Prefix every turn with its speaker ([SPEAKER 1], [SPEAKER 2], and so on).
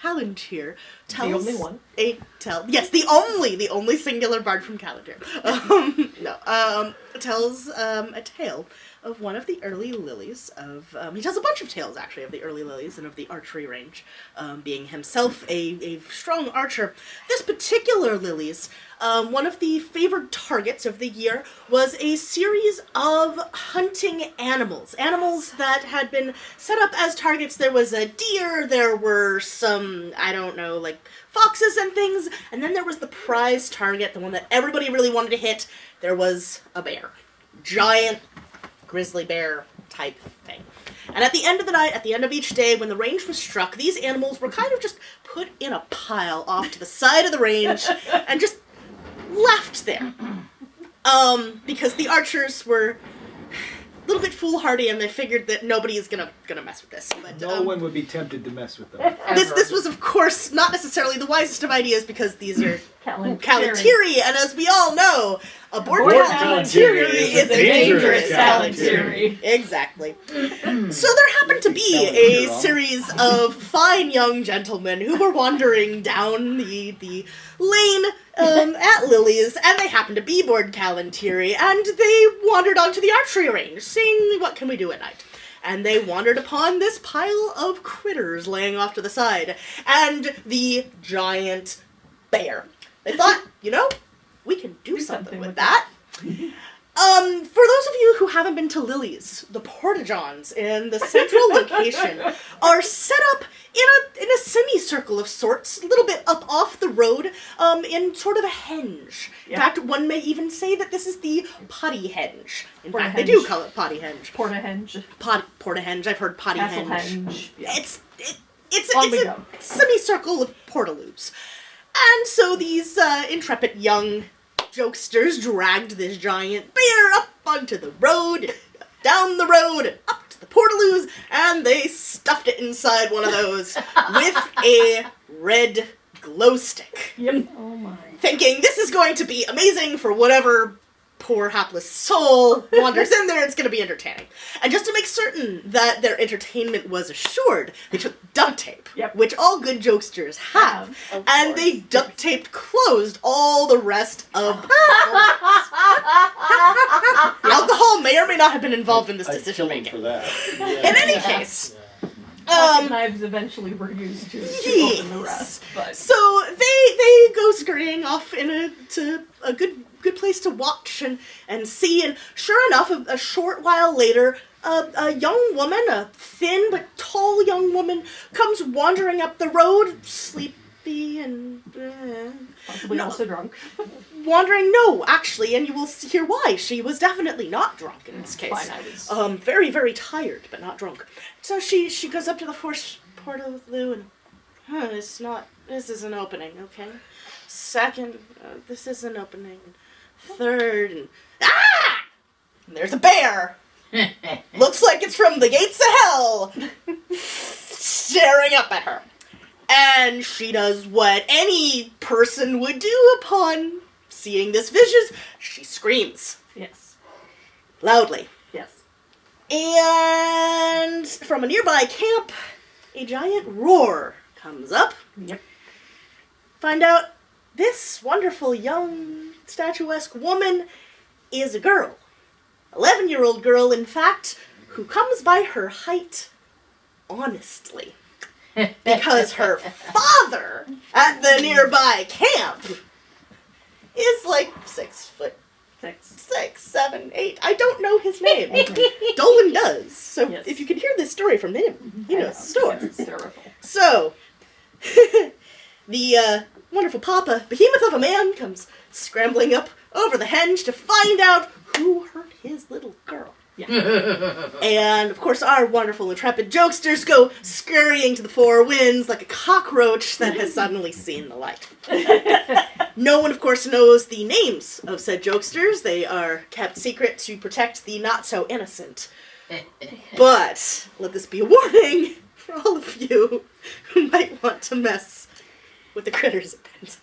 [SPEAKER 1] Palantir tells...
[SPEAKER 2] The only one?
[SPEAKER 1] Yes, the only singular bard from Palantir. Tells a tale of one of the early lilies of... he tells a bunch of tales, actually, of the early lilies and of the archery range, being himself a strong archer. This particular lilies, one of the favored targets of the year was a series of hunting animals. Animals that had been set up as targets. There was a deer, there were some, I don't know, like foxes and things, and then there was the prize target, the one that everybody really wanted to hit. There was a bear. Giant grizzly bear type thing. And at the end of the night, at the end of each day, when the range was struck, these animals were kind of just put in a pile off to the side of the range and just left there. Because the archers were a little bit foolhardy and they figured that nobody is gonna mess with this. But,
[SPEAKER 3] no one would be tempted to mess with them.
[SPEAKER 1] This was, of course, not necessarily the wisest of ideas because these are
[SPEAKER 2] Kalantiri.
[SPEAKER 1] and as we all know, aboard
[SPEAKER 2] Kalantiri is a dangerous Kalantiri.
[SPEAKER 1] Exactly. So there happened to be a series of fine young gentlemen who were wandering down the lane at Lily's, and they happened to be aboard Kalantiri, and they wandered onto the archery range, saying, what can we do at night? And they wandered upon this pile of critters laying off to the side, and the giant bear. They thought, we can do something with that. For those of you who haven't been to Lily's, the porta-johns in the central location are set up in a semicircle of sorts, a little bit up off the road, in sort of a henge. In fact, one may even say that this is the potty henge. In fact, they do call it potty henge.
[SPEAKER 2] Porta-henge.
[SPEAKER 1] Porta-henge. I've heard potty
[SPEAKER 2] Castle
[SPEAKER 1] henge.
[SPEAKER 2] henge. Yeah.
[SPEAKER 1] It's a semicircle of portaloos. And so these intrepid young jokesters dragged this giant bear up onto the road, down the road, and up to the portaloos, and they stuffed it inside one of those with a red glow stick.
[SPEAKER 2] Yep. Oh my.
[SPEAKER 1] Thinking this is going to be amazing for whatever poor hapless soul wanders in there, it's going to be entertaining. And just to make certain that their entertainment was assured, they took duct tape, which all good jokesters have, and they duct taped closed all the rest of the alcohol may or may not have been involved in this decision making.
[SPEAKER 4] For that.
[SPEAKER 1] In any case,
[SPEAKER 2] pocket knives eventually were used to open the rest. But.
[SPEAKER 1] So they go scurrying off to a good place to watch and see, and sure enough, a short while later, a young woman, a thin but tall young woman, comes wandering up the road, sleepy and...
[SPEAKER 2] possibly also drunk.
[SPEAKER 1] Wandering, no, actually, and you will hear why. She was definitely not drunk in this case.
[SPEAKER 2] Fine,
[SPEAKER 1] very, very tired, but not drunk. So she goes up to the first portaloo and, this is an opening, okay? Second, this is an opening. Third, and and there's a bear! Looks like it's from the gates of hell! Staring up at her. And she does what any person would do upon seeing this vision. She screams.
[SPEAKER 2] Yes.
[SPEAKER 1] Loudly.
[SPEAKER 2] Yes.
[SPEAKER 1] And from a nearby camp, a giant roar comes up.
[SPEAKER 2] Yep.
[SPEAKER 1] Find out this wonderful young statuesque woman is a girl. 11-year-old girl, in fact, who comes by her height honestly. Because her father at the nearby camp is like 6 foot 6, 7, 8. I don't know his name. Dolan does. So if you can hear this story from him, he knows the story.
[SPEAKER 2] It's hysterical.
[SPEAKER 1] So, the wonderful Papa, behemoth of a man, comes scrambling up over the henge to find out who hurt his little girl.
[SPEAKER 2] Yeah.
[SPEAKER 1] And, of course, our wonderful, intrepid jokesters go scurrying to the four winds like a cockroach that has suddenly seen the light. No one, of course, knows the names of said jokesters. They are kept secret to protect the not-so-innocent. But let this be a warning for all of you who might want to mess with the critters at Penn's.